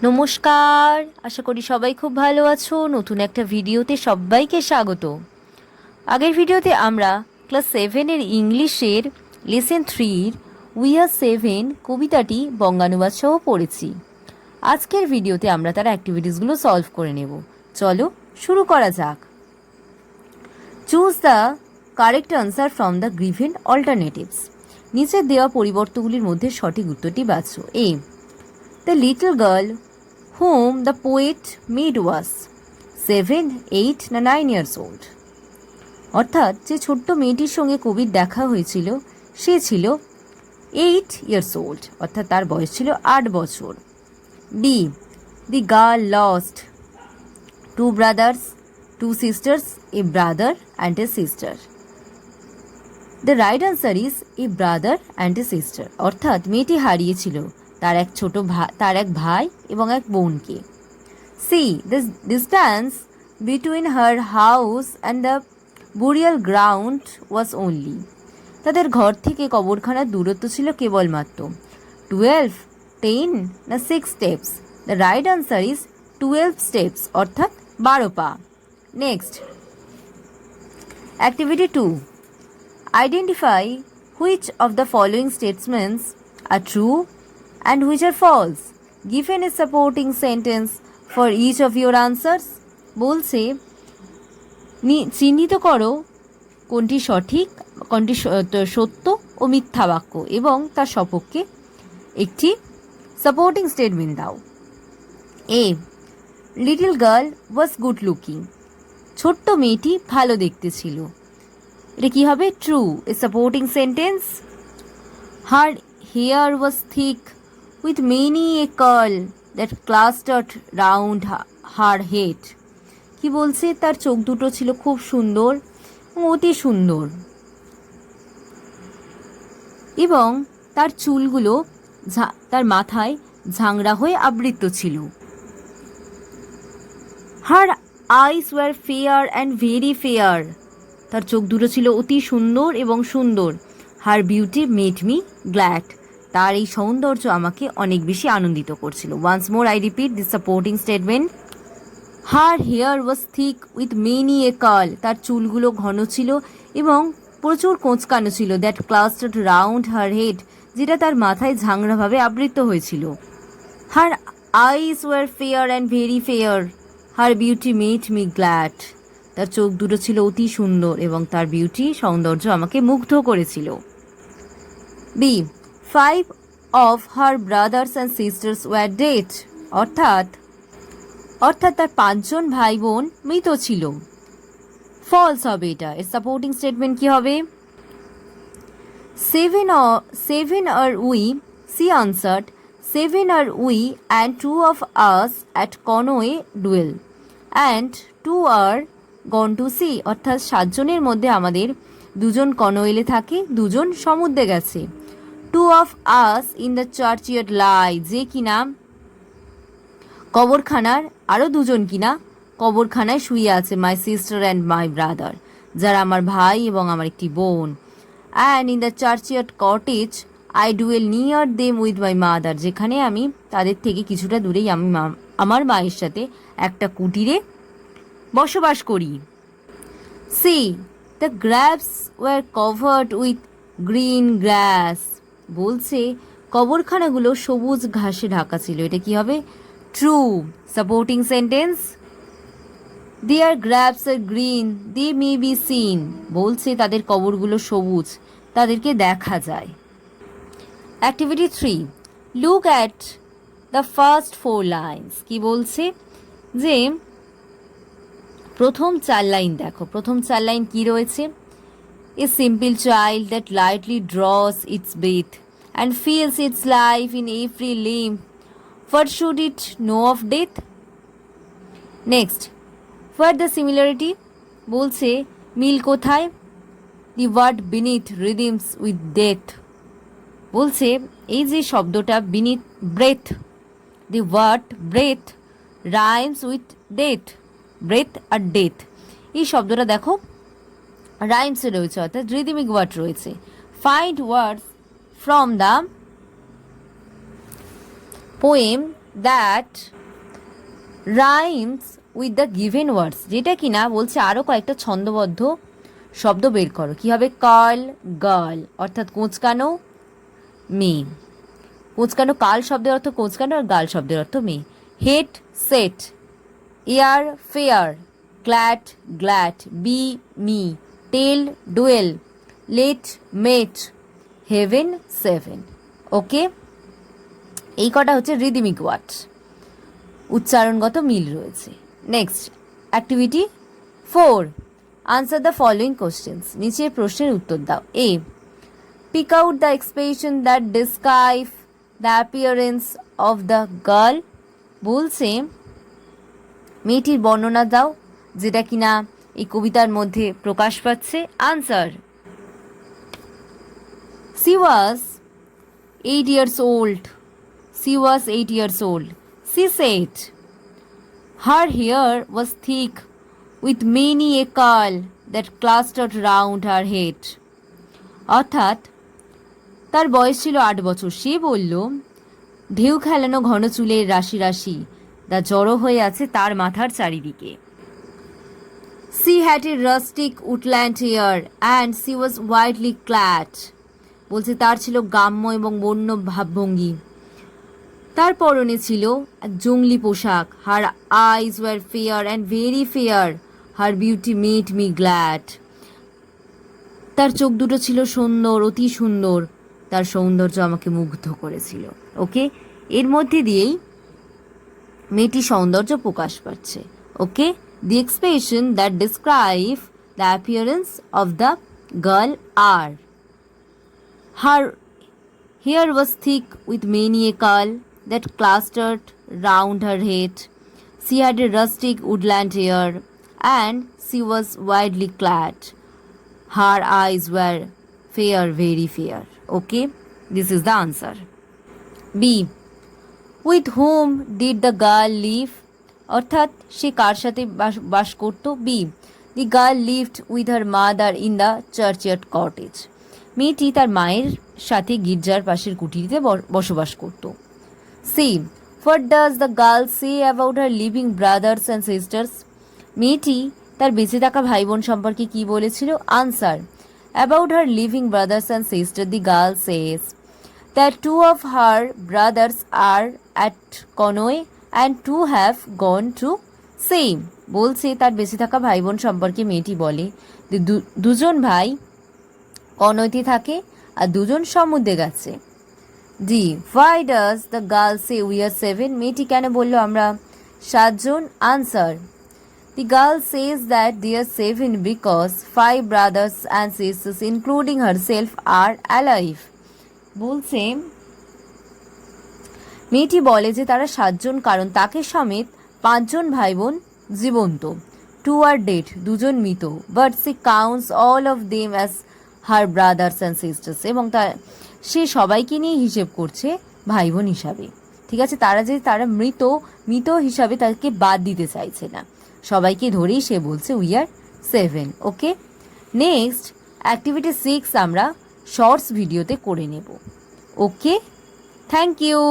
নমস্কার, আশা করি সবাই খুব ভালো আছো। নতুন একটা ভিডিওতে সবাইকে স্বাগত। আগের ভিডিওতে আমরা ক্লাস 7-এর ইংলিশের লেসন 3-র উই আর 7 কবিতাটি বঙ্গানুবাদ সহ পড়েছি। আজকের ভিডিওতে আমরা তার অ্যাক্টিভিটিসগুলো সলভ করে নেব। চলো শুরু করা যাক। Choose the correct answer from the given alternatives. নিচের দেওয়া পরিবর্তনগুলির মধ্যে সঠিক উত্তরটি বাছো। A, the little girl whom the poet made was 7, 8 না 9 years old। অর্থাৎ যে ছোট্ট মেয়েটির সঙ্গে কবির দেখা হয়েছিল সে ছিল 8 years old, অর্থাৎ তার বয়স ছিল 8 বছর। B, the girl lost 2 brothers, 2 sisters, a brother and a sister। The right answer is a brother and a sister। অর্থাৎ মেয়েটি হারিয়েছিল তার এক ভাই এবং এক বোনকে। C, the distance between her house and the burial ground was only। তাদের ঘর থেকে কবরখানার দূরত্ব ছিল কেবলমাত্র 12, 10 না 6 steps। The right answer is 12 steps, অর্থাৎ 12 পা। Next, activity 2, identify which of the following statements are true and which are false, given a supporting sentence for each of your answers। বলছে চিহ্নিত করো কোনটি সঠিক, কোনটি সত্য ও মিথ্যা বাক্য এবং তার সপক্ষে একটি সাপোর্টিং স্টেটমেন্ট দাও। A, little girl was good looking. ছোট্ট মেয়েটি ভালো দেখতে ছিল। এটা কি হবে? True. A supporting sentence, her hair was thick with many a curl that clustered round her head। কি বলছে? তার চোখ দুটো ছিল খুব সুন্দর এবং অতি সুন্দর এবং তার চুলগুলো তার মাথায় ঝাংড়া হয়ে আবৃত ছিল। Her eyes were fair and very fair। তার চোখ দুটো ছিল অতি সুন্দর এবং সুন্দর। Her beauty made me glad। তার এই সৌন্দর্য আমাকে অনেক বেশি আনন্দিত করছিল। Once more I repeat this supporting statement. Her hair was thick with many a curl. তার চুলগুলো ঘন ছিল এবং প্রচুর কোঁচকানো ছিল। That clustered round her head, যেটা তার মাথায় ঝাংড়াভাবে আবৃত হয়েছিল। Her eyes were fair and very fair. Her beauty made me glad. তার চোখ দুটো ছিল অতি সুন্দর এবং তার বিউটি সৌন্দর্য আমাকে মুগ্ধ করেছিল। B, 5 of her brothers and sisters were dead। অর্থাৎ তার 5 জন ভাই বোন মৃত ছিল। ফলস হবে এটা। এর সাপোর্টিং স্টেটমেন্ট কি হবে? 7 are we, she answered, 7 are we and 2 of us at Conway dwell and 2 are gone to sea। অর্থাৎ 7 জনের মধ্যে আমাদের 2 জন কনওয়েলে থাকে, 2 জন সমুদ্রে গেছে। 2 of us in the churchyard lie। যে কিনা কবরখানার আরও 2 জন কিনা কবরখানায় শুয়ে আছে। My sister and my brother, যারা আমার ভাই এবং আমার একটি বোন। And in the churchyard cottage I dwell near them with my mother. যেখানে আমি তাদের থেকে কিছুটা দূরেই আমি আমার মায়ের সাথে একটা কুটিরে বসবাস করি। See, the graves were covered with green grass. বলছে কবরখানাগুলো সবুজ ঘাসে ঢাকা ছিল। এটা কি হবে? True. Supporting sentence, their graves are green, they may be seen. বলছে তাদের কবরগুলো সবুজ, তাদেরকে দেখা যায়। Activity 3, look at the first 4 lines. কি বলছে? যে প্রথম 4 লাইন দেখো। প্রথম 4 লাইন কি রয়েছে? A simple child that lightly draws its breath and feels its life in every limb, what should it know of death? Next, what the similarity? বলছে মিল কোথায়? The word beneath rhythms with death। বলছে এই যে শব্দটা beneath breath, the word breath rhymes with death। breath R death এই শব্দটা দেখো রাইমসে রয়েছে, অর্থাৎ রিদমিক ওয়ার্ড রয়েছে। Find words from the poem that rhymes with the given words, যেটা কিনা বলছে আরও কয়েকটা ছন্দবদ্ধ শব্দ বের করো। কী হবে? কার্ল, গার্ল অর্থাৎ কোঁচকানো, মেয়ে। কোঁচকানো কাল শব্দের অর্থ কোঁচকানো আর গার্ল শব্দের অর্থ মেয়ে। Hate, set, air, fair, glad, glad, be, me, tell, dwell, let, met, heaven, seven. Okay, এই কটা হচ্ছে রিদিমিক ওয়ার্ড, উচ্চারণগত মিল রয়েছে। Next activity 4, answer the following questions, নিচের প্রশ্নের উত্তর দাও। A, pick out the expression that describe the appearance of the girl, বলছে মেয়েটির বর্ণনা দাও যেটা কিনা এই কবিতার মধ্যে প্রকাশ পাচ্ছে। Answer, she was 8 years old. She was 8 years old. She said, her hair was thick with many a curl that clustered round her head. অর্থাৎ তার বয়স ছিল 8 বছর। সে বলল, ঢেউ খেলানো ঘন চুলের রাশি রাশি তা জড়ো হয়ে আছে তার মাথার চারিদিকে। She had a rustic woodland hair and she was widely clad. বলছে তার ছিল গ্রাম্য এবং বন্য ভাবভঙ্গি। তার পরনে ছিল এক জংলি পোশাক। Her eyes were fair and very fair, her beauty made me glad. তার চোখ দুটো ছিল সুন্দর, অতি সুন্দর, তার সৌন্দর্য আমাকে মুগ্ধ করেছিল। ওকে, এর মধ্যে দিয়েই মেয়েটি সৌন্দর্য প্রকাশ পাচ্ছে। Okay, the expression that describe the appearance of the girl আর, her hair was thick with many a curl that clustered round her head. She had a rustic woodland hair and she was widely clad. Her eyes were fair, very fair. Okay, this is the answer. B, with whom did the girl live? অর্থাৎ সে কার সাথে বাস করত? B, the girl lived with her mother in the churchyard cottage. মেয়েটি তার মায়ের সাথে গির্জার পাশের কুটিরিতে বসবাস করত। C, what does the girl say about her living brothers and sisters? মেয়েটি তার বেঁচে থাকা ভাই বোন সম্পর্কে কি বলেছিল? Answer, about her living brothers and sister the girl says that 2 of her brothers are at Conway and 2 have gone to sea. বলছে তার বেঁচে থাকা ভাই বোন সম্পর্কে মেয়েটি বলে যে দুজন ভাই কনৈতে থাকে আর দুজন সমুদ্রে গেছে। D, why does the girl say we are 7? মেয়েটি কেন বলল আমরা 7 জন? Answer, the girl says that they are 7 because 5 brothers and sisters including herself are alive. বলছে মেয়েটি বলে যে তারা 7 জন কারণ তাকে সমেত 5 জন ভাই বোন জীবন্ত। 2 আর ডেড, 2 জন মৃত। But she counts all of them as her brothers and sisters, এবং সে সবাইকে নিয়ে হিসেব করছে ভাই বোন হিসাবে। ঠিক আছে, তারা মৃত হিসাবে তাকে বাদ দিতে চাইছে না, সবাইকে ধরেই সে বলছে we are 7। Okay, next activity 6 আমরা শর্টস ভিডিওতে করে নেব। ওকে, থ্যাংক ইউ।